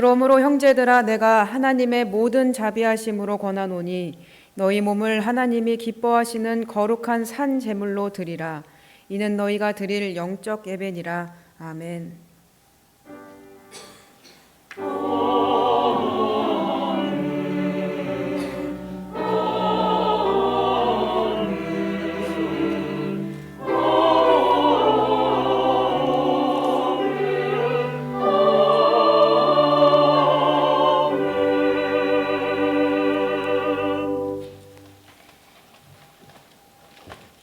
그러므로 형제들아, 내가 하나님의 모든 자비하심으로 권하노니 너희 몸을 하나님이 기뻐하시는 거룩한 산 제물로 드리라. 이는 너희가 드릴 영적 예배니라. 아멘.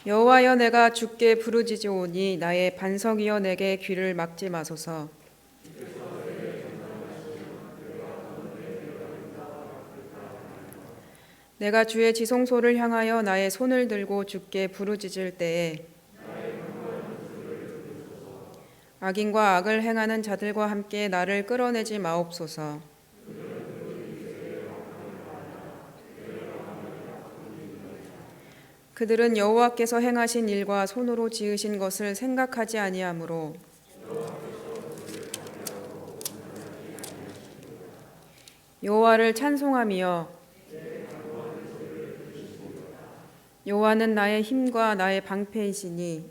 여호와여, 내가 주께 부르짖으오니 나의 반석이여 내게 귀를 막지 마소서. 내가 주의 지성소를 향하여 나의 손을 들고 주께 부르짖을 때에 악인과 악을 행하는 자들과 함께 나를 끌어내지 마옵소서. 그들은 여호와께서 행하신 일과 손으로 지으신 것을 생각하지 아니하므로 여호와를 찬송하며 여호와는 나의 힘과 나의 방패이시니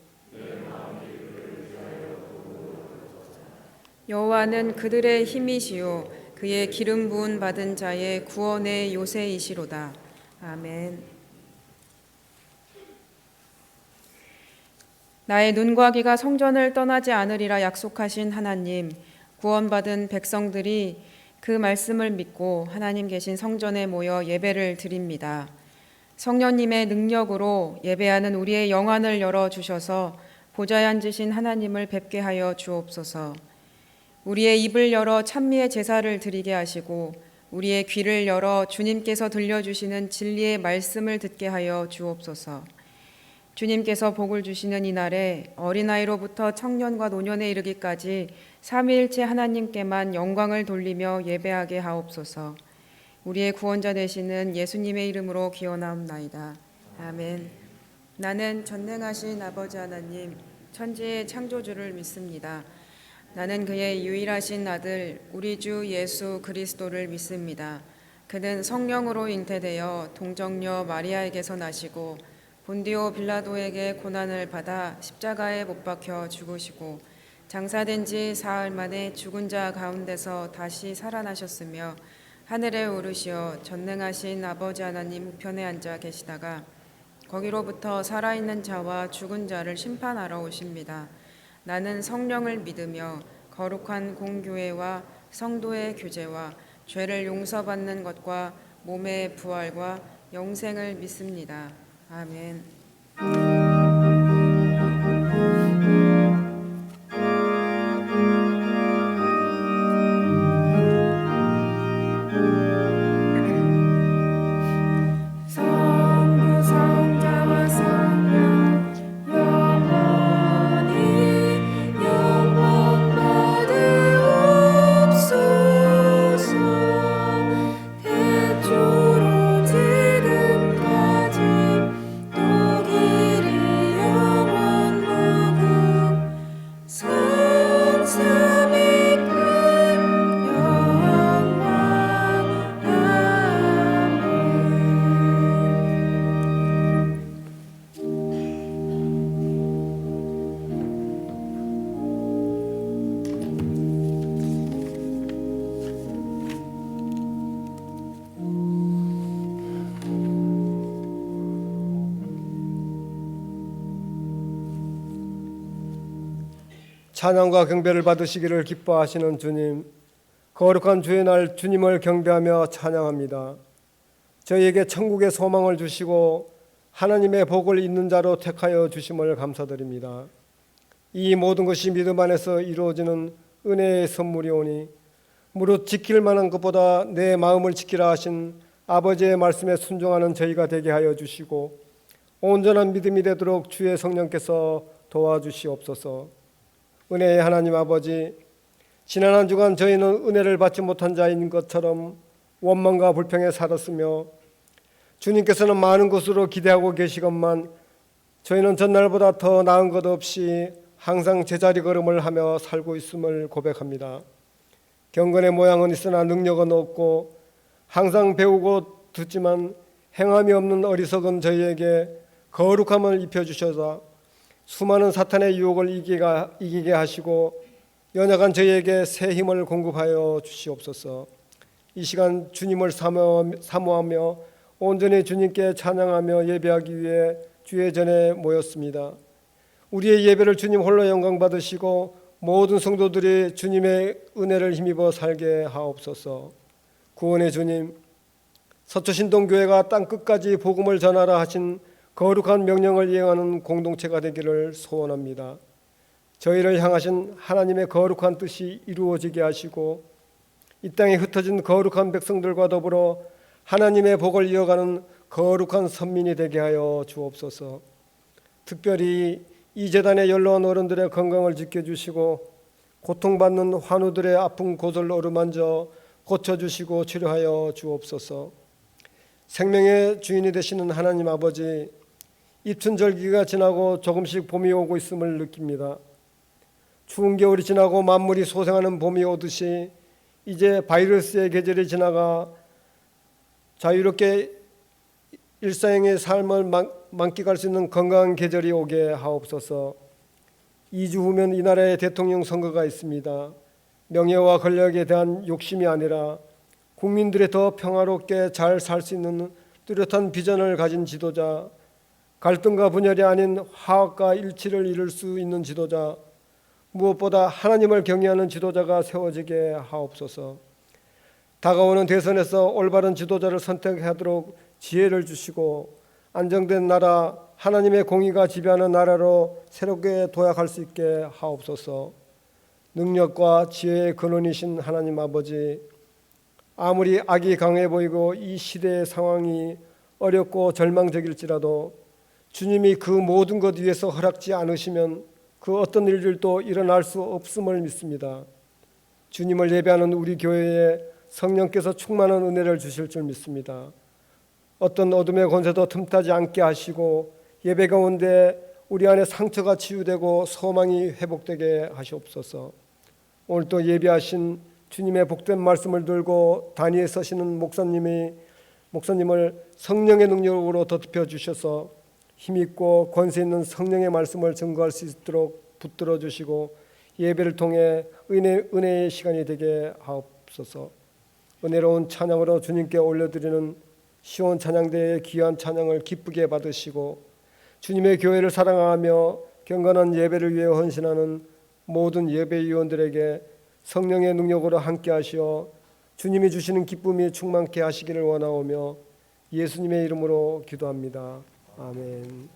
여호와는 그들의 힘이시요 그의 기름 부은 받은 자의 구원의 요새이시로다. 아멘. 나의 눈과 귀가 성전을 떠나지 않으리라 약속하신 하나님, 구원받은 백성들이 그 말씀을 믿고 하나님 계신 성전에 모여 예배를 드립니다. 성령님의 능력으로 예배하는 우리의 영안을 열어주셔서 보좌에 앉으신 하나님을 뵙게 하여 주옵소서. 우리의 입을 열어 찬미의 제사를 드리게 하시고 우리의 귀를 열어 주님께서 들려주시는 진리의 말씀을 듣게 하여 주옵소서. 주님께서 복을 주시는 이날에 어린아이로부터 청년과 노년에 이르기까지 삼위일체 하나님께만 영광을 돌리며 예배하게 하옵소서. 우리의 구원자 되시는 예수님의 이름으로 기원하옵나이다. 아멘. 나는 전능하신 아버지 하나님, 천지의 창조주를 믿습니다. 나는 그의 유일하신 아들 우리 주 예수 그리스도를 믿습니다. 그는 성령으로 잉태되어 동정녀 마리아에게서 나시고 본디오 빌라도에게 고난을 받아 십자가에 못 박혀 죽으시고 장사된 지 사흘 만에 죽은 자 가운데서 다시 살아나셨으며 하늘에 오르시어 전능하신 아버지 하나님 우편에 앉아 계시다가 거기로부터 살아있는 자와 죽은 자를 심판하러 오십니다. 나는 성령을 믿으며 거룩한 공교회와 성도의 교제와 죄를 용서받는 것과 몸의 부활과 영생을 믿습니다. 아멘. 찬양과 경배를 받으시기를 기뻐하시는 주님, 거룩한 주의 날 주님을 경배하며 찬양합니다. 저희에게 천국의 소망을 주시고 하나님의 복을 있는 자로 택하여 주심을 감사드립니다. 이 모든 것이 믿음 안에서 이루어지는 은혜의 선물이오니 무릇 지킬 만한 것보다 내 마음을 지키라 하신 아버지의 말씀에 순종하는 저희가 되게 하여 주시고 온전한 믿음이 되도록 주의 성령께서 도와주시옵소서. 은혜의 하나님 아버지, 지난 한 주간 저희는 은혜를 받지 못한 자인 것처럼 원망과 불평에 살았으며 주님께서는 많은 것으로 기대하고 계시건만 저희는 전날보다 더 나은 것 없이 항상 제자리 걸음을 하며 살고 있음을 고백합니다. 경건의 모양은 있으나 능력은 없고 항상 배우고 듣지만 행함이 없는 어리석은 저희에게 거룩함을 입혀주셔서 수많은 사탄의 유혹을 이기게 하시고 연약한 저희에게 새 힘을 공급하여 주시옵소서. 이 시간 주님을 사모하며 온전히 주님께 찬양하며 예배하기 위해 주의 전에 모였습니다. 우리의 예배를 주님 홀로 영광 받으시고 모든 성도들이 주님의 은혜를 힘입어 살게 하옵소서. 구원의 주님, 서초신동교회가 땅끝까지 복음을 전하라 하신 거룩한 명령을 이행하는 공동체가 되기를 소원합니다. 저희를 향하신 하나님의 거룩한 뜻이 이루어지게 하시고 이 땅에 흩어진 거룩한 백성들과 더불어 하나님의 복을 이어가는 거룩한 선민이 되게 하여 주옵소서. 특별히 이 재단의 연로한 어른들의 건강을 지켜주시고 고통받는 환우들의 아픈 곳을 어루만져 고쳐주시고 치료하여 주옵소서. 생명의 주인이 되시는 하나님 아버지, 입춘절기가 지나고 조금씩 봄이 오고 있음을 느낍니다. 추운 겨울이 지나고 만물이 소생하는 봄이 오듯이 이제 바이러스의 계절이 지나가 자유롭게 일상의 삶을 만끽할 수 있는 건강한 계절이 오게 하옵소서. 2주 후면 이 나라의 대통령 선거가 있습니다. 명예와 권력에 대한 욕심이 아니라 국민들이 더 평화롭게 잘 살 수 있는 뚜렷한 비전을 가진 지도자, 갈등과 분열이 아닌 화합과 일치를 이룰 수 있는 지도자, 무엇보다 하나님을 경외하는 지도자가 세워지게 하옵소서. 다가오는 대선에서 올바른 지도자를 선택하도록 지혜를 주시고 안정된 나라, 하나님의 공의가 지배하는 나라로 새롭게 도약할 수 있게 하옵소서. 능력과 지혜의 근원이신 하나님 아버지, 아무리 악이 강해 보이고 이 시대의 상황이 어렵고 절망적일지라도 주님이 그 모든 것 위에서 허락지 않으시면 그 어떤 일들도 일어날 수 없음을 믿습니다. 주님을 예배하는 우리 교회에 성령께서 충만한 은혜를 주실 줄 믿습니다. 어떤 어둠의 권세도 틈타지 않게 하시고 예배 가운데 우리 안에 상처가 치유되고 소망이 회복되게 하시옵소서. 오늘 또 예배하신 주님의 복된 말씀을 들고 단위에 서시는 목사님을 성령의 능력으로 덧입혀 주셔서 힘있고 권세 있는 성령의 말씀을 증거할 수 있도록 붙들어 주시고 예배를 통해 은혜의 시간이 되게 하옵소서. 은혜로운 찬양으로 주님께 올려드리는 시온 찬양대의 귀한 찬양을 기쁘게 받으시고 주님의 교회를 사랑하며 경건한 예배를 위해 헌신하는 모든 예배위원들에게 성령의 능력으로 함께 하시어 주님이 주시는 기쁨이 충만케 하시기를 원하오며 예수님의 이름으로 기도합니다. 아멘.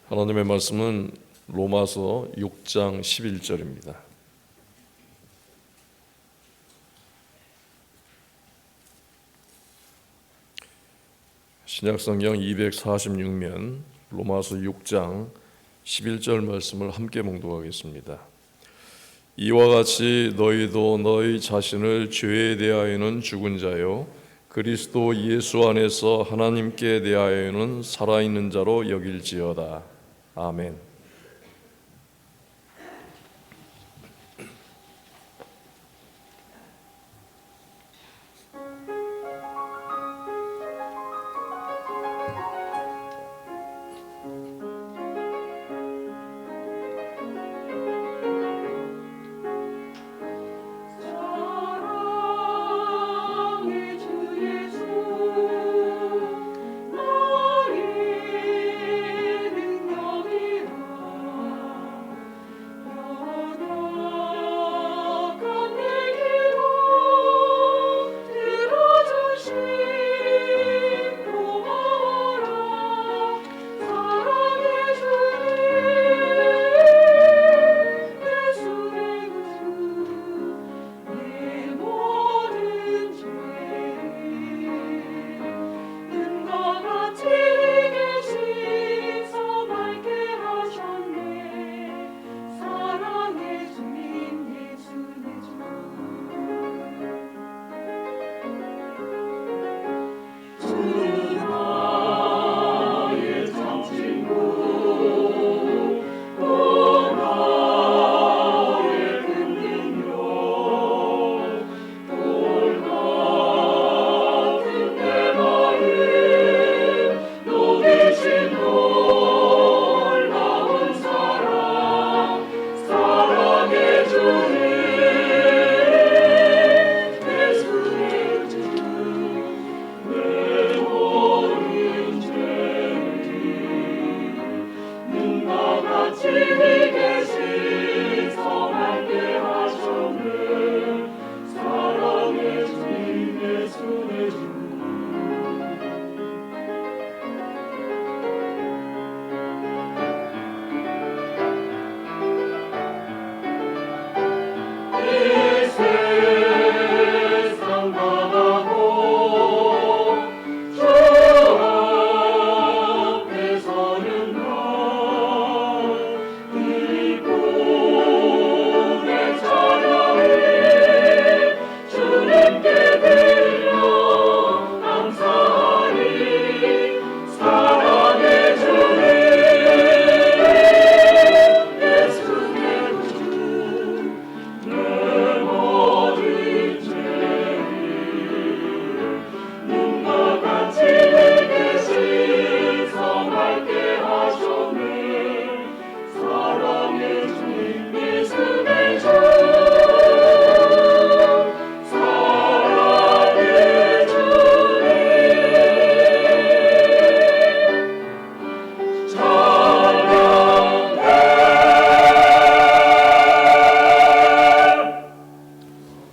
하나님의 말씀은 로마서 6장 11절입니다. 신약성경 246면 로마서 6장 11절 말씀을 함께 봉독하겠습니다. 이와 같이 너희도 너희 자신을 죄에 대하여는 죽은 자요 그리스도 예수 안에서 하나님께 대하여는 살아있는 자로 여길지어다. 아멘.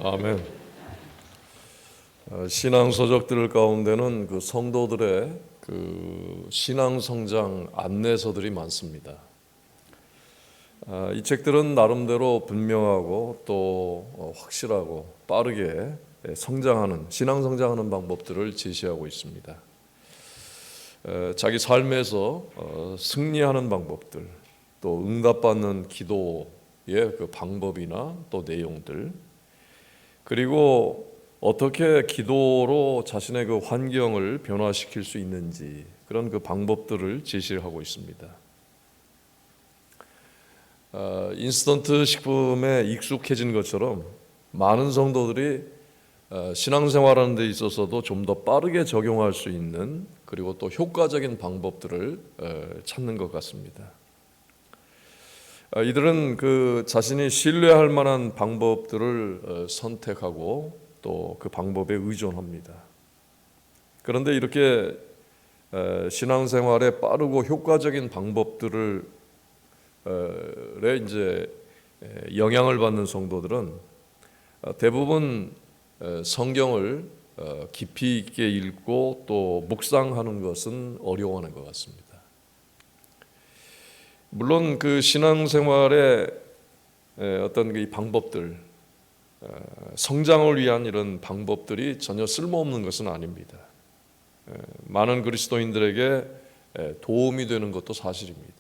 아멘. 신앙 서적들 가운데는 그 성도들의 그 신앙 성장 안내서들이 많습니다. 이 책들은 나름대로 분명하고 또 확실하고 빠르게 성장하는 신앙 성장하는 방법들을 제시하고 있습니다. 자기 삶에서 승리하는 방법들, 또 응답받는 기도의 그 방법이나 또 내용들, 그리고 어떻게 기도로 자신의 그 환경을 변화시킬 수 있는지 그런 그 방법들을 제시하고 있습니다. 인스턴트 식품에 익숙해진 것처럼 많은 성도들이 신앙생활하는 데 있어서도 좀 더 빠르게 적용할 수 있는 그리고 또 효과적인 방법들을 찾는 것 같습니다. 이들은 그 자신이 신뢰할 만한 방법들을 선택하고 또 그 방법에 의존합니다. 그런데 이렇게 신앙생활에 빠르고 효과적인 방법들을 이제 영향을 받는 성도들은 대부분 성경을 깊이 있게 읽고 또 묵상하는 것은 어려워하는 것 같습니다. 물론 그 신앙생활의 어떤 그 방법들, 성장을 위한 이런 방법들이 전혀 쓸모없는 것은 아닙니다. 많은 그리스도인들에게 도움이 되는 것도 사실입니다.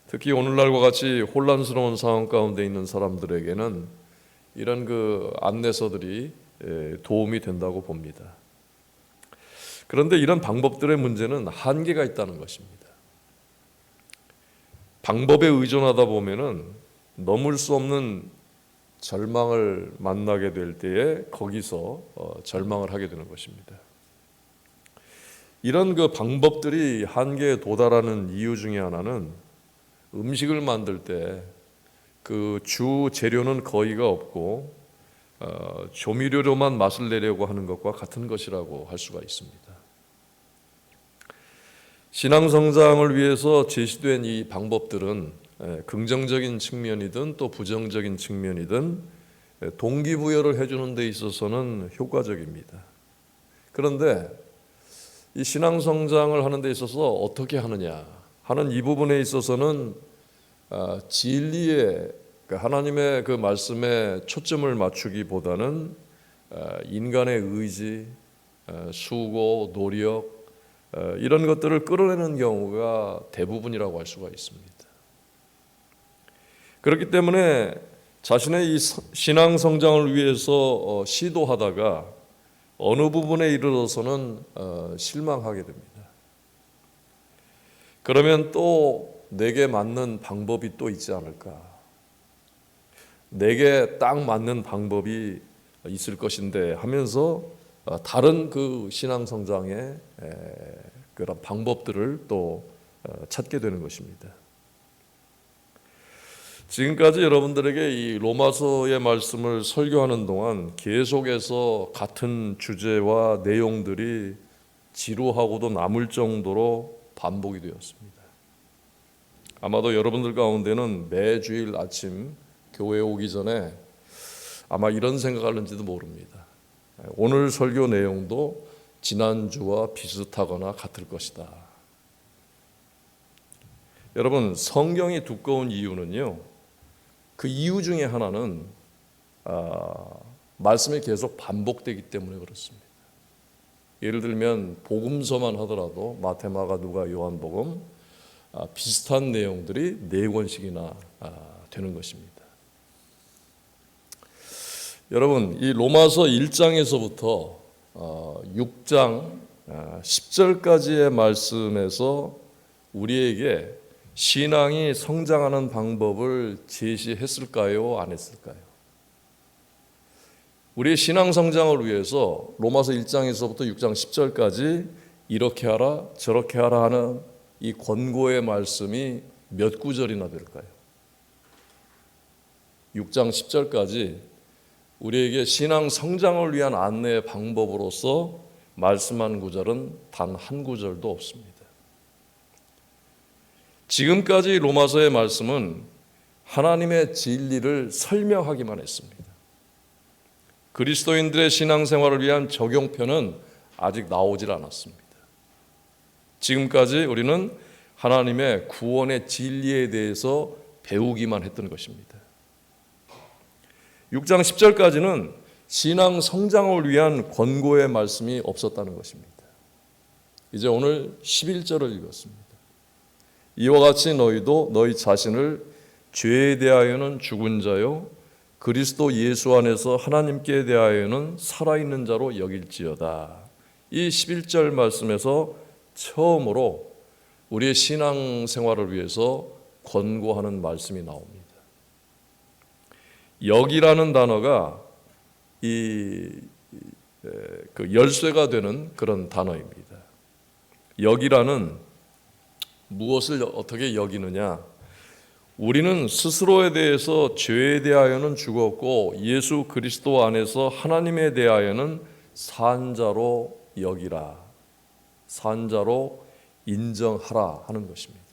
특히 오늘날과 같이 혼란스러운 상황 가운데 있는 사람들에게는 이런 그 안내서들이 도움이 된다고 봅니다. 그런데 이런 방법들의 문제는 한계가 있다는 것입니다. 방법에 의존하다 보면은 넘을 수 없는 절망을 만나게 될 때에 거기서 절망을 하게 되는 것입니다. 이런 그 방법들이 한계에 도달하는 이유 중에 하나는 음식을 만들 때 그 주 재료는 거의가 없고 조미료로만 맛을 내려고 하는 것과 같은 것이라고 할 수가 있습니다. 신앙 성장을 위해서 제시된 이 방법들은 긍정적인 측면이든 또 부정적인 측면이든 동기부여를 해주는 데 있어서는 효과적입니다. 그런데 이 신앙 성장을 하는 데 있어서 어떻게 하느냐 하는 이 부분에 있어서는 진리에 하나님의 그 말씀에 초점을 맞추기보다는 인간의 의지, 수고, 노력 이런 것들을 끌어내는 경우가 대부분이라고 할 수가 있습니다. 그렇기 때문에 자신의 이 신앙 성장을 위해서 시도하다가 어느 부분에 이르러서는 실망하게 됩니다. 그러면 또 내게 맞는 방법이 또 있지 않을까? 내게 딱 맞는 방법이 있을 것인데 하면서 다른 그 신앙 성장의 그런 방법들을 또 찾게 되는 것입니다. 지금까지 여러분들에게 이 로마서의 말씀을 설교하는 동안 계속해서 같은 주제와 내용들이 지루하고도 남을 정도로 반복이 되었습니다. 아마도 여러분들 가운데는 매주일 아침 교회에 오기 전에 아마 이런 생각하는지도 모릅니다. 오늘 설교 내용도 지난주와 비슷하거나 같을 것이다. 여러분, 성경이 두꺼운 이유는요, 그 이유 중에 하나는 말씀이 계속 반복되기 때문에 그렇습니다. 예를 들면 복음서만 하더라도 마태, 마가, 누가, 요한복음 비슷한 내용들이 4권씩이나 되는 것입니다. 여러분, 이 로마서 1장에서부터 6장 10절까지의 말씀에서 우리에게 신앙이 성장하는 방법을 제시했을까요? 안 했을까요? 우리의 신앙 성장을 위해서 로마서 1장에서부터 6장 10절까지 이렇게 하라 저렇게 하라 하는 이 권고의 말씀이 몇 구절이나 될까요? 6장 10절까지 우리에게 신앙 성장을 위한 안내의 방법으로서 말씀한 구절은 단 한 구절도 없습니다. 지금까지 로마서의 말씀은 하나님의 진리를 설명하기만 했습니다. 그리스도인들의 신앙생활을 위한 적용편은 아직 나오질 않았습니다. 지금까지 우리는 하나님의 구원의 진리에 대해서 배우기만 했던 것입니다. 6장 10절까지는 신앙 성장을 위한 권고의 말씀이 없었다는 것입니다. 이제 오늘 11절을 읽었습니다. 이와 같이 너희도 너희 자신을 죄에 대하여는 죽은 자요 그리스도 예수 안에서 하나님께 대하여는 살아있는 자로 여길지어다. 이 11절 말씀에서 처음으로 우리의 신앙생활을 위해서 권고하는 말씀이 나옵니다. 여기라는 단어가 그 열쇠가 되는 그런 단어입니다. 여기라는 무엇을 어떻게 여기느냐? 우리는 스스로에 대해서 죄에 대하여는 죽었고 예수 그리스도 안에서 하나님에 대하여는 산 자로 여기라, 산 자로 인정하라 하는 것입니다.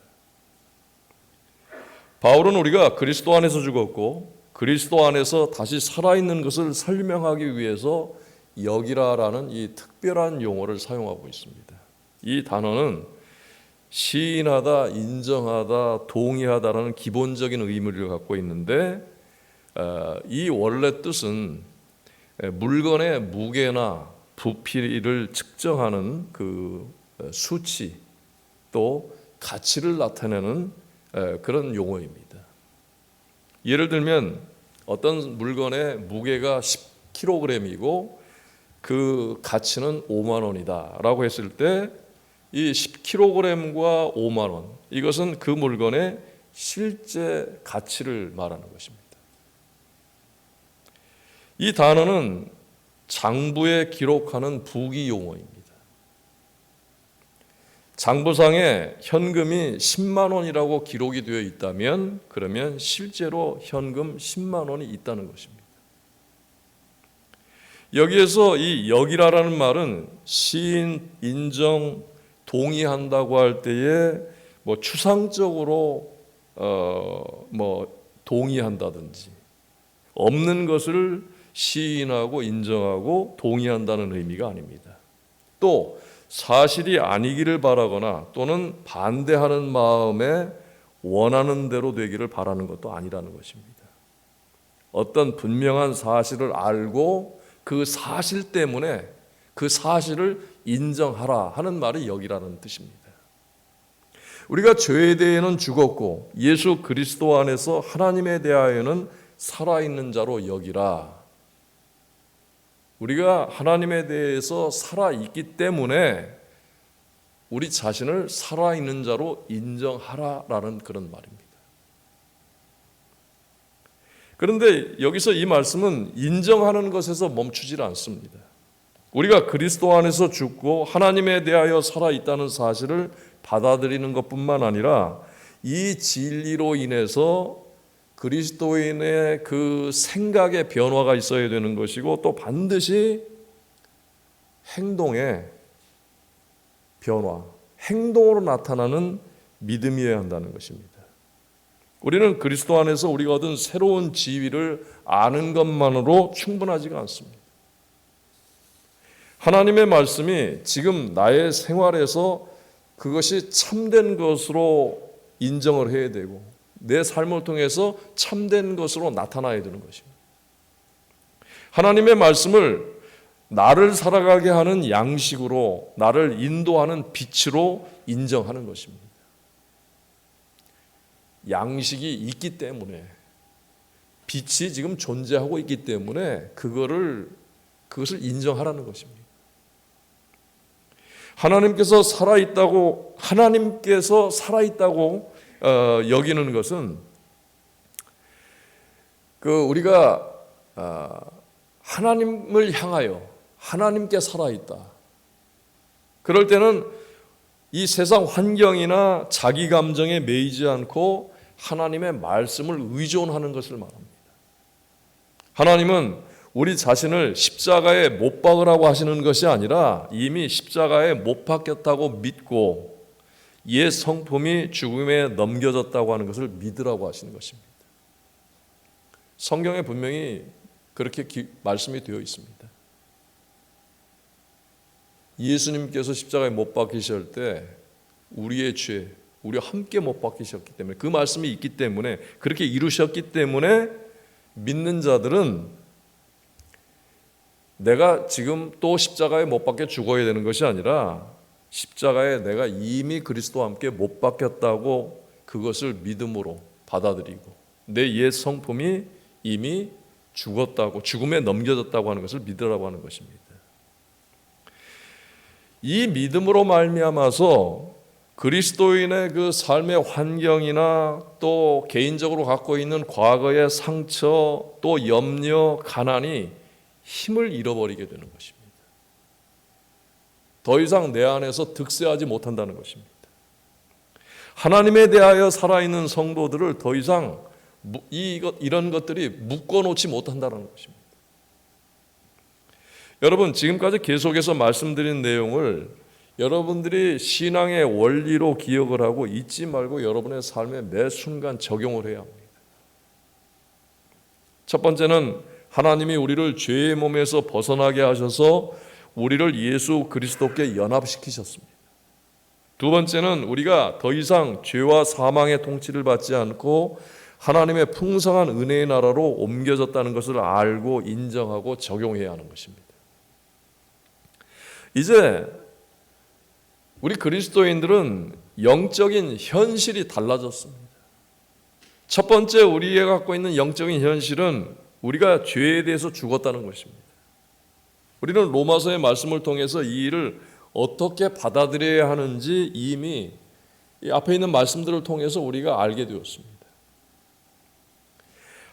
바울은 우리가 그리스도 안에서 죽었고 그리스도 안에서 다시 살아있는 것을 설명하기 위해서 여기라라는 이 특별한 용어를 사용하고 있습니다. 이 단어는 시인하다, 인정하다, 동의하다라는 기본적인 의미를 갖고 있는데 이 원래 뜻은 물건의 무게나 부피를 측정하는 그 수치 또 가치를 나타내는 그런 용어입니다. 예를 들면 어떤 물건의 무게가 10kg이고 그 가치는 5만 원이다라고 했을 때 이 10kg과 5만 원, 이것은 그 물건의 실제 가치를 말하는 것입니다. 이 단어는 장부에 기록하는 부기 용어입니다. 장부상에 현금이 10만 원이라고 기록이 되어 있다면 그러면 실제로 현금 10만 원이 있다는 것입니다. 여기에서 이 여기라라는 말은 시인, 인정, 동의한다고 할 때에 뭐 추상적으로 동의한다든지 없는 것을 시인하고 인정하고 동의한다는 의미가 아닙니다. 또 사실이 아니기를 바라거나 또는 반대하는 마음에 원하는 대로 되기를 바라는 것도 아니라는 것입니다. 어떤 분명한 사실을 알고 그 사실 때문에 그 사실을 인정하라 하는 말이 여기라는 뜻입니다. 우리가 죄에 대해서는 죽었고 예수 그리스도 안에서 하나님에 대하여는 살아있는 자로 여기라. 우리가 하나님에 대해서 살아있기 때문에 우리 자신을 살아있는 자로 인정하라라는 그런 말입니다. 그런데 여기서 이 말씀은 인정하는 것에서 멈추질 않습니다. 우리가 그리스도 안에서 죽고 하나님에 대하여 살아있다는 사실을 받아들이는 것뿐만 아니라 이 진리로 인해서 그리스도인의 그 생각의 변화가 있어야 되는 것이고 또 반드시 행동의 변화, 행동으로 나타나는 믿음이어야 한다는 것입니다. 우리는 그리스도 안에서 우리가 얻은 새로운 지위를 아는 것만으로 충분하지가 않습니다. 하나님의 말씀이 지금 나의 생활에서 그것이 참된 것으로 인정을 해야 되고 내 삶을 통해서 참된 것으로 나타나야 되는 것입니다. 하나님의 말씀을 나를 살아가게 하는 양식으로 나를 인도하는 빛으로 인정하는 것입니다. 양식이 있기 때문에 빛이 지금 존재하고 있기 때문에 그것을 인정하라는 것입니다. 하나님께서 살아있다고 여기는 것은 우리가 하나님을 향하여 하나님께 살아있다. 그럴 때는 이 세상 환경이나 자기 감정에 매이지 않고 하나님의 말씀을 의존하는 것을 말합니다. 하나님은 우리 자신을 십자가에 못 박으라고 하시는 것이 아니라 이미 십자가에 못 박혔다고 믿고 옛 성품이 죽음에 넘겨졌다고 하는 것을 믿으라고 하시는 것입니다. 성경에 분명히 그렇게 말씀이 되어 있습니다. 예수님께서 십자가에 못 박히실 때 우리의 죄, 우리와 함께 못 박히셨기 때문에 그 말씀이 있기 때문에 그렇게 이루셨기 때문에 믿는 자들은 내가 지금 또 십자가에 못 박혀 죽어야 되는 것이 아니라 십자가에 내가 이미 그리스도와 함께 못 박혔다고 그것을 믿음으로 받아들이고 내 옛 성품이 이미 죽었다고 죽음에 넘겨졌다고 하는 것을 믿으라고 하는 것입니다. 이 믿음으로 말미암아서 그리스도인의 그 삶의 환경이나 또 개인적으로 갖고 있는 과거의 상처 또 염려, 가난이 힘을 잃어버리게 되는 것입니다. 더 이상 내 안에서 득세하지 못한다는 것입니다. 하나님에 대하여 살아있는 성도들을 더 이상 이런 것들이 묶어놓지 못한다는 것입니다. 여러분, 지금까지 계속해서 말씀드린 내용을 여러분들이 신앙의 원리로 기억을 하고 잊지 말고 여러분의 삶에 매 순간 적용을 해야 합니다. 첫 번째는 하나님이 우리를 죄의 몸에서 벗어나게 하셔서 우리를 예수 그리스도께 연합시키셨습니다. 두 번째는 우리가 더 이상 죄와 사망의 통치를 받지 않고 하나님의 풍성한 은혜의 나라로 옮겨졌다는 것을 알고 인정하고 적용해야 하는 것입니다. 이제 우리 그리스도인들은 영적인 현실이 달라졌습니다. 첫 번째 우리가 갖고 있는 영적인 현실은 우리가 죄에 대해서 죽었다는 것입니다. 우리는 로마서의 말씀을 통해서 이 일을 어떻게 받아들여야 하는지 이미 이 앞에 있는 말씀들을 통해서 우리가 알게 되었습니다.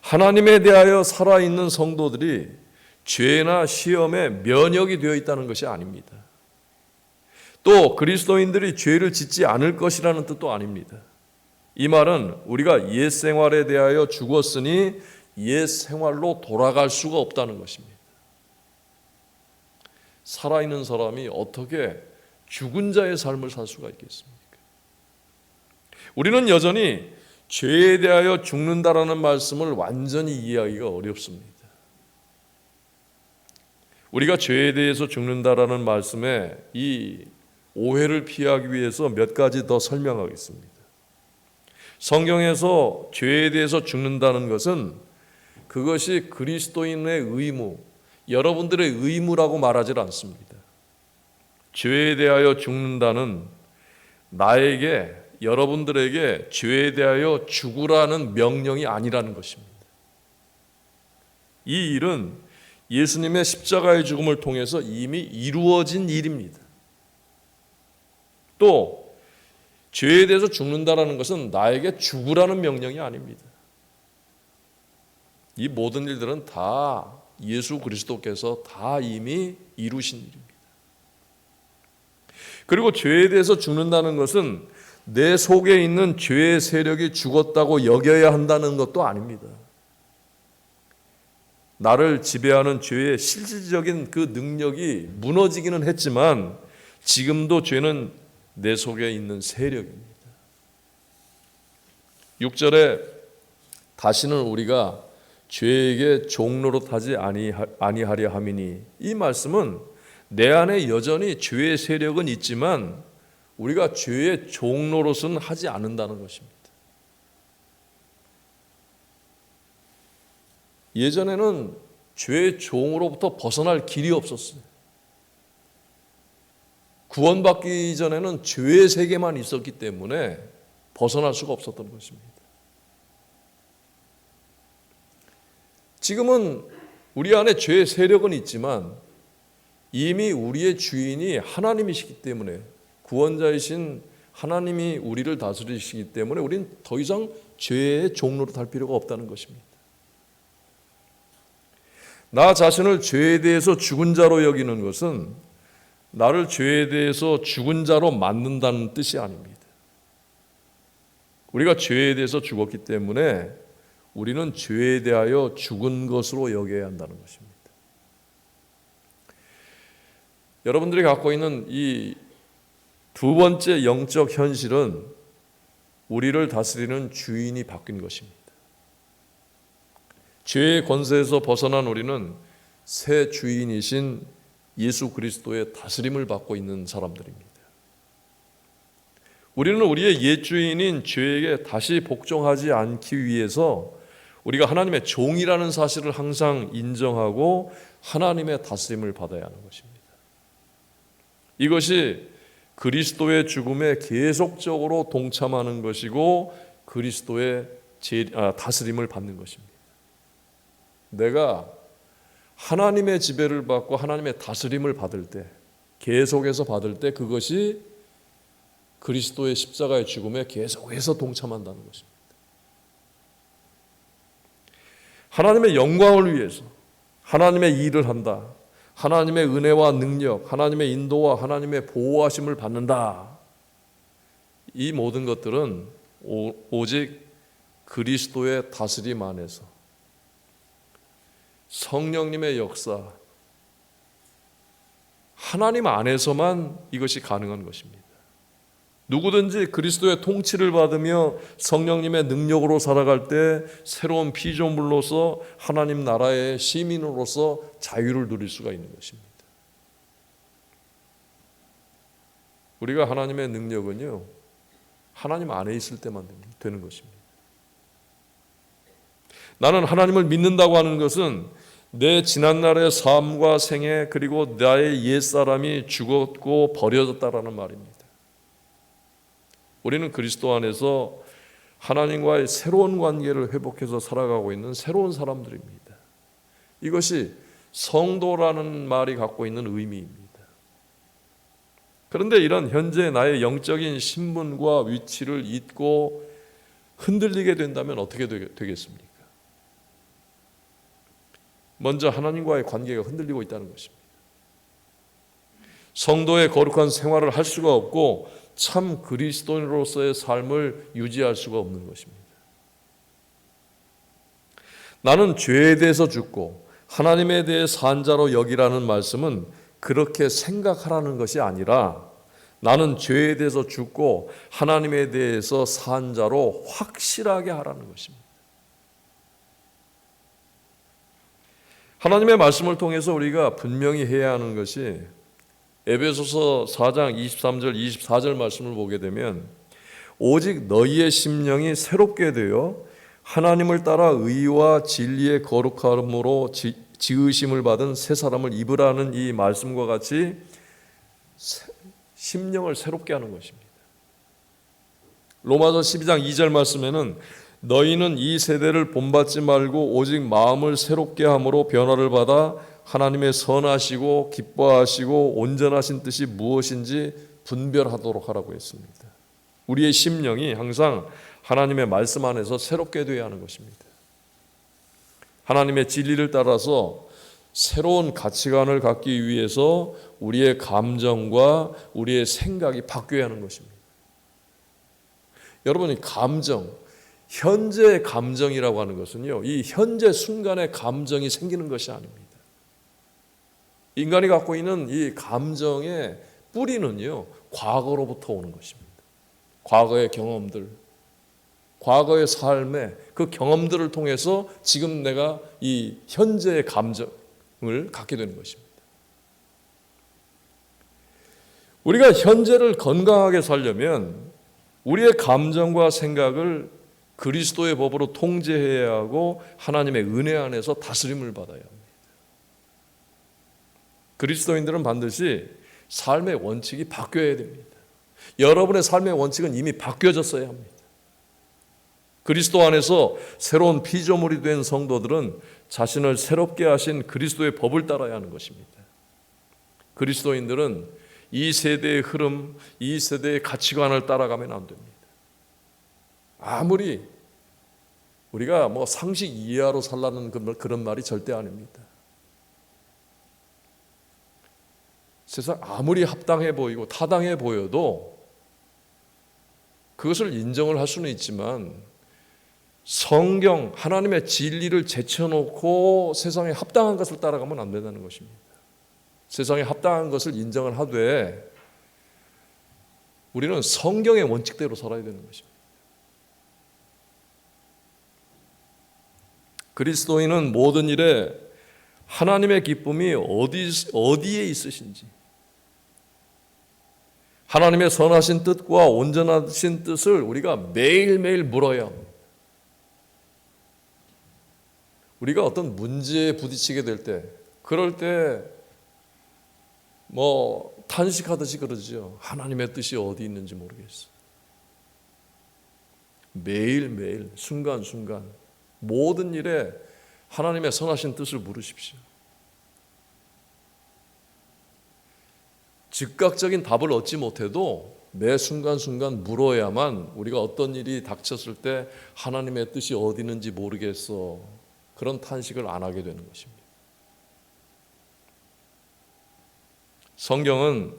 하나님에 대하여 살아있는 성도들이 죄나 시험에 면역이 되어 있다는 것이 아닙니다. 또 그리스도인들이 죄를 짓지 않을 것이라는 뜻도 아닙니다. 이 말은 우리가 옛 생활에 대하여 죽었으니 옛 생활로 돌아갈 수가 없다는 것입니다. 살아있는 사람이 어떻게 죽은 자의 삶을 살 수가 있겠습니까? 우리는 여전히 죄에 대하여 죽는다라는 말씀을 완전히 이해하기가 어렵습니다. 우리가 죄에 대해서 죽는다라는 말씀에 이 오해를 피하기 위해서 몇 가지 더 설명하겠습니다. 성경에서 죄에 대해서 죽는다는 것은 그것이 그리스도인의 의무, 여러분들의 의무라고 말하지 않습니다. 죄에 대하여 죽는다는 나에게, 여러분들에게 죄에 대하여 죽으라는 명령이 아니라는 것입니다. 이 일은 예수님의 십자가의 죽음을 통해서 이미 이루어진 일입니다. 또 죄에 대해서 죽는다라는 것은 나에게 죽으라는 명령이 아닙니다. 이 모든 일들은 다 예수 그리스도께서 다 이미 이루신 일입니다. 그리고 죄에 대해서 죽는다는 것은 내 속에 있는 죄의 세력이 죽었다고 여겨야 한다는 것도 아닙니다. 나를 지배하는 죄의 실질적인 그 능력이 무너지기는 했지만 지금도 죄는 내 속에 있는 세력입니다. 6절에 다시는 우리가 죄에게 종노릇하지 아니하려 함이니, 이 말씀은 내 안에 여전히 죄의 세력은 있지만 우리가 죄의 종노릇은 하지 않는다는 것입니다. 예전에는 죄의 종으로부터 벗어날 길이 없었어요. 구원받기 전에는 죄의 세계만 있었기 때문에 벗어날 수가 없었던 것입니다. 지금은 우리 안에 죄의 세력은 있지만 이미 우리의 주인이 하나님이시기 때문에, 구원자이신 하나님이 우리를 다스리시기 때문에 우리는 더 이상 죄의 종로로 달 필요가 없다는 것입니다. 나 자신을 죄에 대해서 죽은 자로 여기는 것은 나를 죄에 대해서 죽은 자로 만든다는 뜻이 아닙니다. 우리가 죄에 대해서 죽었기 때문에 우리는 죄에 대하여 죽은 것으로 여겨야 한다는 것입니다. 여러분들이 갖고 있는 이 두 번째 영적 현실은 우리를 다스리는 주인이 바뀐 것입니다. 죄의 권세에서 벗어난 우리는 새 주인이신 예수 그리스도의 다스림을 받고 있는 사람들입니다. 우리는 우리의 옛 주인인 죄에게 다시 복종하지 않기 위해서 우리가 하나님의 종이라는 사실을 항상 인정하고 하나님의 다스림을 받아야 하는 것입니다. 이것이 그리스도의 죽음에 계속적으로 동참하는 것이고 그리스도의 다스림을 받는 것입니다. 내가 하나님의 지배를 받고 하나님의 다스림을 받을 때, 계속해서 받을 때 그것이 그리스도의 십자가의 죽음에 계속해서 동참한다는 것입니다. 하나님의 영광을 위해서 하나님의 일을 한다. 하나님의 은혜와 능력, 하나님의 인도와 하나님의 보호하심을 받는다. 이 모든 것들은 오직 그리스도의 다스림 안에서 성령님의 역사, 하나님 안에서만 이것이 가능한 것입니다. 누구든지 그리스도의 통치를 받으며 성령님의 능력으로 살아갈 때 새로운 피조물로서 하나님 나라의 시민으로서 자유를 누릴 수가 있는 것입니다. 우리가 하나님의 능력은요, 하나님 안에 있을 때만 되는 것입니다. 나는 하나님을 믿는다고 하는 것은 내 지난날의 삶과 생애 그리고 나의 옛사람이 죽었고 버려졌다라는 말입니다. 우리는 그리스도 안에서 하나님과의 새로운 관계를 회복해서 살아가고 있는 새로운 사람들입니다. 이것이 성도라는 말이 갖고 있는 의미입니다. 그런데 이런 현재 나의 영적인 신분과 위치를 잊고 흔들리게 된다면 어떻게 되겠습니까? 먼저 하나님과의 관계가 흔들리고 있다는 것입니다. 성도의 거룩한 생활을 할 수가 없고 참 그리스도인으로서의 삶을 유지할 수가 없는 것입니다. 나는 죄에 대해서 죽고 하나님에 대해 산 자로 여기라는 말씀은 그렇게 생각하라는 것이 아니라 나는 죄에 대해서 죽고 하나님에 대해서 산 자로 확실하게 하라는 것입니다. 하나님의 말씀을 통해서 우리가 분명히 해야 하는 것이 에베소서 4장 23절 24절 말씀을 보게 되면 오직 너희의 심령이 새롭게 되어 하나님을 따라 의와 진리의 거룩함으로 지으심을 받은 새 사람을 입으라는 이 말씀과 같이 심령을 새롭게 하는 것입니다. 로마서 12장 2절 말씀에는 너희는 이 세대를 본받지 말고 오직 마음을 새롭게 함으로 변화를 받아 하나님의 선하시고 기뻐하시고 온전하신 뜻이 무엇인지 분별하도록 하라고 했습니다. 우리의 심령이 항상 하나님의 말씀 안에서 새롭게 되어야 하는 것입니다. 하나님의 진리를 따라서 새로운 가치관을 갖기 위해서 우리의 감정과 우리의 생각이 바뀌어야 하는 것입니다. 여러분이 감정, 현재의 감정이라고 하는 것은요, 이 현재 순간의 감정이 생기는 것이 아닙니다. 인간이 갖고 있는 이 감정의 뿌리는요, 과거로부터 오는 것입니다. 과거의 경험들, 과거의 삶의 그 경험들을 통해서 지금 내가 이 현재의 감정을 갖게 되는 것입니다. 우리가 현재를 건강하게 살려면 우리의 감정과 생각을 그리스도의 법으로 통제해야 하고 하나님의 은혜 안에서 다스림을 받아야 합니다. 그리스도인들은 반드시 삶의 원칙이 바뀌어야 됩니다. 여러분의 삶의 원칙은 이미 바뀌어졌어야 합니다. 그리스도 안에서 새로운 피조물이 된 성도들은 자신을 새롭게 하신 그리스도의 법을 따라야 하는 것입니다. 그리스도인들은 이 세대의 흐름, 이 세대의 가치관을 따라가면 안 됩니다. 아무리 우리가 상식 이하로 살라는 그런 말이 절대 아닙니다. 세상 아무리 합당해 보이고 타당해 보여도 그것을 인정을 할 수는 있지만 성경, 하나님의 진리를 제쳐놓고 세상에 합당한 것을 따라가면 안 된다는 것입니다. 세상에 합당한 것을 인정을 하되 우리는 성경의 원칙대로 살아야 되는 것입니다. 그리스도인은 모든 일에 하나님의 기쁨이 어디에 있으신지, 하나님의 선하신 뜻과 온전하신 뜻을 우리가 매일매일 물어야 합니다. 우리가 어떤 문제에 부딪히게 될 때, 그럴 때 탄식하듯이 그러죠. 하나님의 뜻이 어디 있는지 모르겠어. 매일매일 순간순간 모든 일에 하나님의 선하신 뜻을 물으십시오. 즉각적인 답을 얻지 못해도 매 순간순간 물어야만 우리가 어떤 일이 닥쳤을 때 하나님의 뜻이 어디 있는지 모르겠어, 그런 탄식을 안 하게 되는 것입니다. 성경은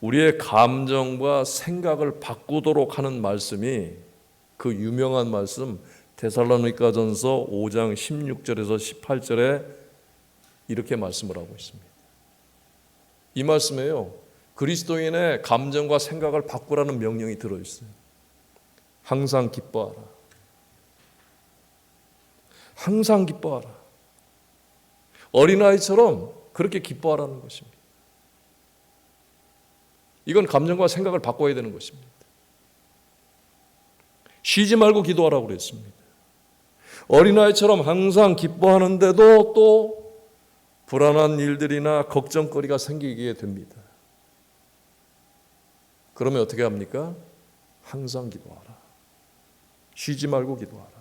우리의 감정과 생각을 바꾸도록 하는 말씀이 그 유명한 말씀 데살로니가전서 5장 16절에서 18절에 이렇게 말씀을 하고 있습니다. 이 말씀에요, 그리스도인의 감정과 생각을 바꾸라는 명령이 들어있어요. 항상 기뻐하라. 항상 기뻐하라. 어린아이처럼 그렇게 기뻐하라는 것입니다. 이건 감정과 생각을 바꿔야 되는 것입니다. 쉬지 말고 기도하라고 그랬습니다. 어린아이처럼 항상 기뻐하는데도 또 불안한 일들이나 걱정거리가 생기게 됩니다. 그러면 어떻게 합니까? 항상 기도하라. 쉬지 말고 기도하라.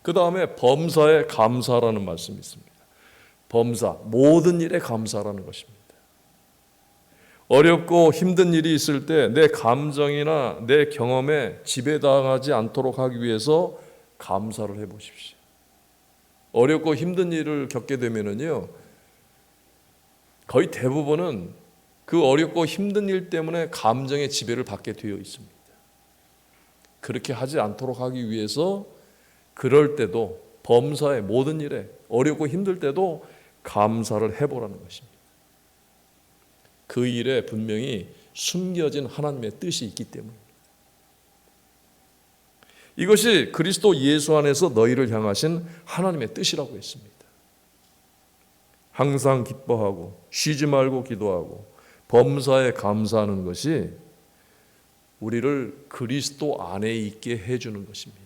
그 다음에 범사에 감사라는 말씀이 있습니다. 범사, 모든 일에 감사라는 것입니다. 어렵고 힘든 일이 있을 때 내 감정이나 내 경험에 지배당하지 않도록 하기 위해서 감사를 해보십시오. 어렵고 힘든 일을 겪게 되면은요, 거의 대부분은 그 어렵고 힘든 일 때문에 감정의 지배를 받게 되어 있습니다. 그렇게 하지 않도록 하기 위해서 그럴 때도 범사의 모든 일에 어렵고 힘들 때도 감사를 해보라는 것입니다. 그 일에 분명히 숨겨진 하나님의 뜻이 있기 때문입니다. 이것이 그리스도 예수 안에서 너희를 향하신 하나님의 뜻이라고 했습니다. 항상 기뻐하고 쉬지 말고 기도하고 범사에 감사하는 것이 우리를 그리스도 안에 있게 해주는 것입니다.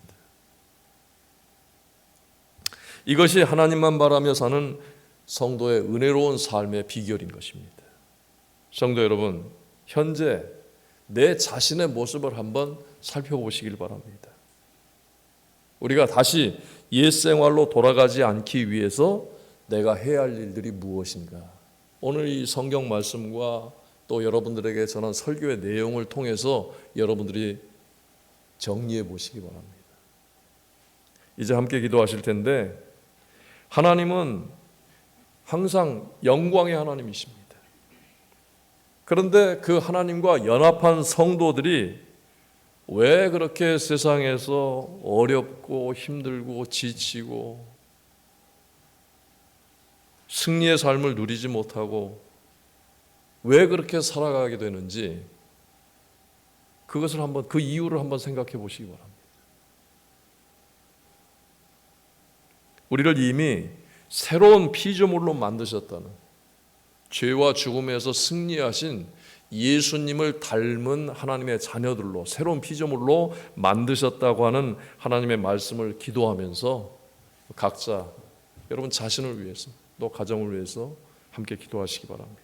이것이 하나님만 바라며 사는 성도의 은혜로운 삶의 비결인 것입니다. 성도 여러분, 현재 내 자신의 모습을 한번 살펴보시길 바랍니다. 우리가 다시 옛 생활로 돌아가지 않기 위해서 내가 해야 할 일들이 무엇인가? 오늘 이 성경 말씀과 또 여러분들에게 전한 설교의 내용을 통해서 여러분들이 정리해 보시기 바랍니다. 이제 함께 기도하실 텐데, 하나님은 항상 영광의 하나님이십니다. 그런데 그 하나님과 연합한 성도들이 왜 그렇게 세상에서 어렵고 힘들고 지치고 승리의 삶을 누리지 못하고 왜 그렇게 살아가게 되는지, 그것을 한번, 그 이유를 한번 생각해 보시기 바랍니다. 우리를 이미 새로운 피조물로 만드셨다는, 죄와 죽음에서 승리하신 예수님을 닮은 하나님의 자녀들로, 새로운 피조물로 만드셨다고 하는 하나님의 말씀을 기도하면서 각자 여러분 자신을 위해서 또 가정을 위해서 함께 기도하시기 바랍니다.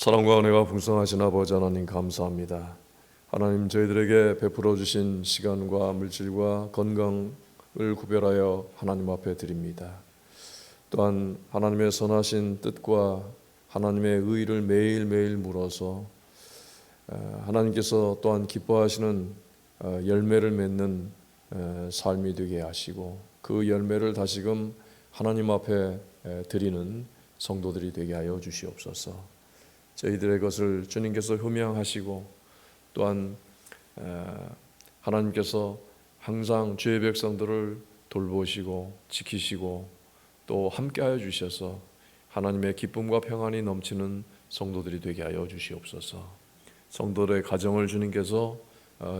사랑과 은혜가 풍성하신 아버지 하나님 감사합니다. 하나님 저희들에게 베풀어 주신 시간과 물질과 건강을 구별하여 하나님 앞에 드립니다. 또한 하나님의 선하신 뜻과 하나님의 의를 매일매일 물어서 하나님께서 또한 기뻐하시는 열매를 맺는 삶이 되게 하시고 그 열매를 다시금 하나님 앞에 드리는 성도들이 되게 하여 주시옵소서. 저희들의 것을 주님께서 흠양하시고 또한 하나님께서 항상 주의 백성들을 돌보시고 지키시고 또 함께하여 주셔서 하나님의 기쁨과 평안이 넘치는 성도들이 되게 하여 주시옵소서. 성도들의 가정을 주님께서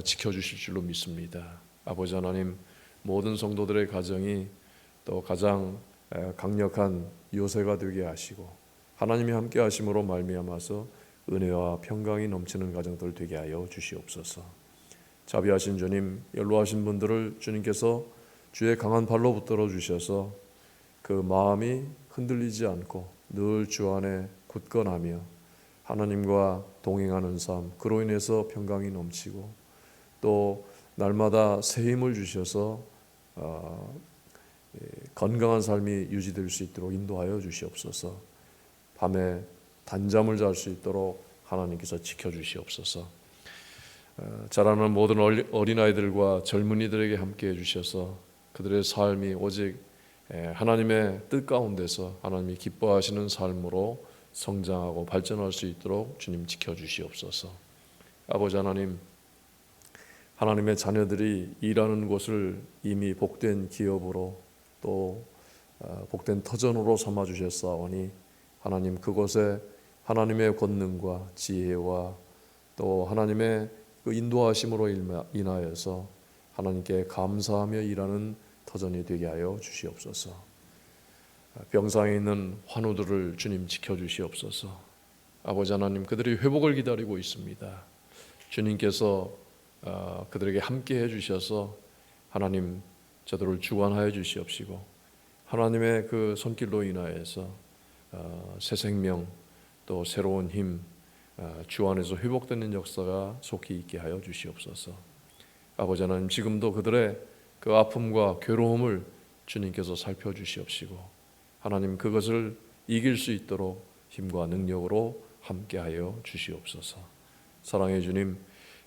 지켜주실 줄로 믿습니다. 아버지 하나님, 모든 성도들의 가정이 또 가장 강력한 요새가 되게 하시고 하나님이 함께 하심으로 말미암아서 은혜와 평강이 넘치는 가정들 되게 하여 주시옵소서. 자비하신 주님, 연로하신 분들을 주님께서 주의 강한 발로 붙들어 주셔서 그 마음이 흔들리지 않고 늘 주 안에 굳건하며 하나님과 동행하는 삶, 그로 인해서 평강이 넘치고 또 날마다 새 힘을 주셔서 건강한 삶이 유지될 수 있도록 인도하여 주시옵소서. 밤에 단잠을 잘 수 있도록 하나님께서 지켜주시옵소서. 자라는 모든 어린아이들과 젊은이들에게 함께해 주셔서 그들의 삶이 오직 하나님의 뜻 가운데서 하나님이 기뻐하시는 삶으로 성장하고 발전할 수 있도록 주님 지켜주시옵소서. 아버지 하나님, 하나님의 자녀들이 일하는 곳을 이미 복된 기업으로 또 복된 터전으로 삼아주셨사오니 하나님 그곳에 하나님의 권능과 지혜와 또 하나님의 그 인도하심으로 인하여서 하나님께 감사하며 일하는 터전이 되게 하여 주시옵소서. 병상에 있는 환우들을 주님 지켜주시옵소서. 아버지 하나님, 그들이 회복을 기다리고 있습니다. 주님께서 그들에게 함께 해주셔서 하나님 저들을 주관하여 주시옵시고 하나님의 그 손길로 인하여서 새 생명 또 새로운 힘 주 안에서 회복되는 역사가 속히 있게 하여 주시옵소서. 아버지 하나님, 지금도 그들의 그 아픔과 괴로움을 주님께서 살펴주시옵시고 하나님 그것을 이길 수 있도록 힘과 능력으로 함께하여 주시옵소서. 사랑의 주님,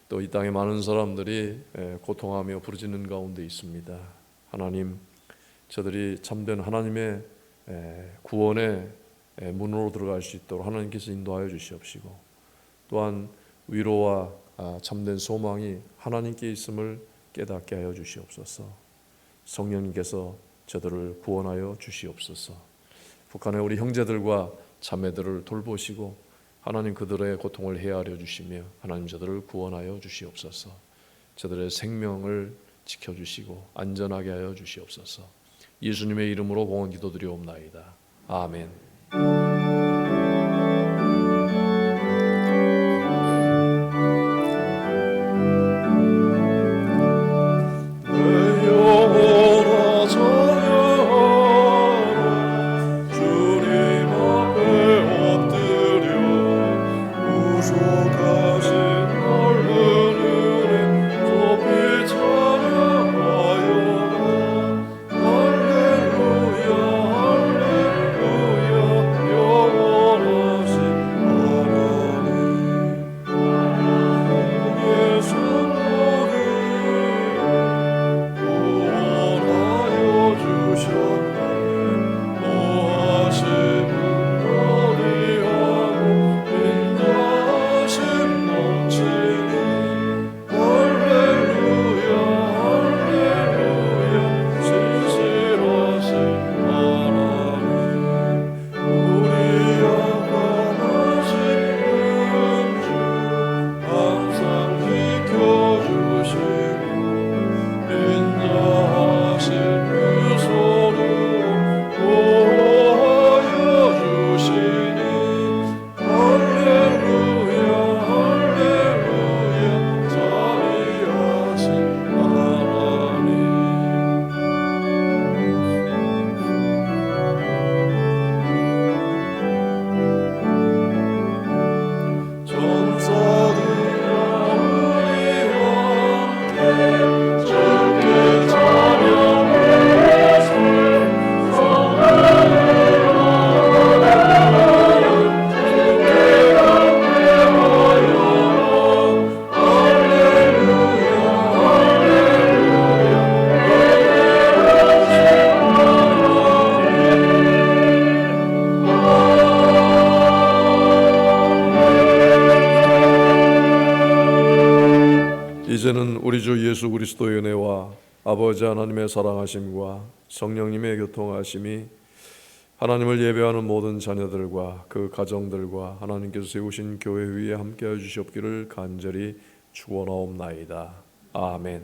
또 이 땅에 많은 사람들이 고통하며 부르짖는 가운데 있습니다. 하나님, 저들이 참된 하나님의 구원의 문으로 들어갈 수 있도록 하나님께서 인도하여 주시옵시고 또한 위로와 참된 소망이 하나님께 있음을 깨닫게 하여 주시옵소서. 성령님께서 저들을 구원하여 주시옵소서. 북한의 우리 형제들과 자매들을 돌보시고 하나님 그들의 고통을 헤아려 주시며 하나님 저들을 구원하여 주시옵소서. 저들의 생명을 지켜주시고 안전하게 하여 주시옵소서. 예수님의 이름으로 공헌 기도드리옵나이다. 아멘. 할렐루야 할렐루야 우리 주 예수 그리스도의 은혜와 아버지 하나님의 사랑하심과 성령님의 교통하심이 하나님을 예배하는 모든 자녀들과 그 가정들과 하나님께서 세우신 교회 위에 함께해 주시옵기를 간절히 축원하옵나이다. 아멘.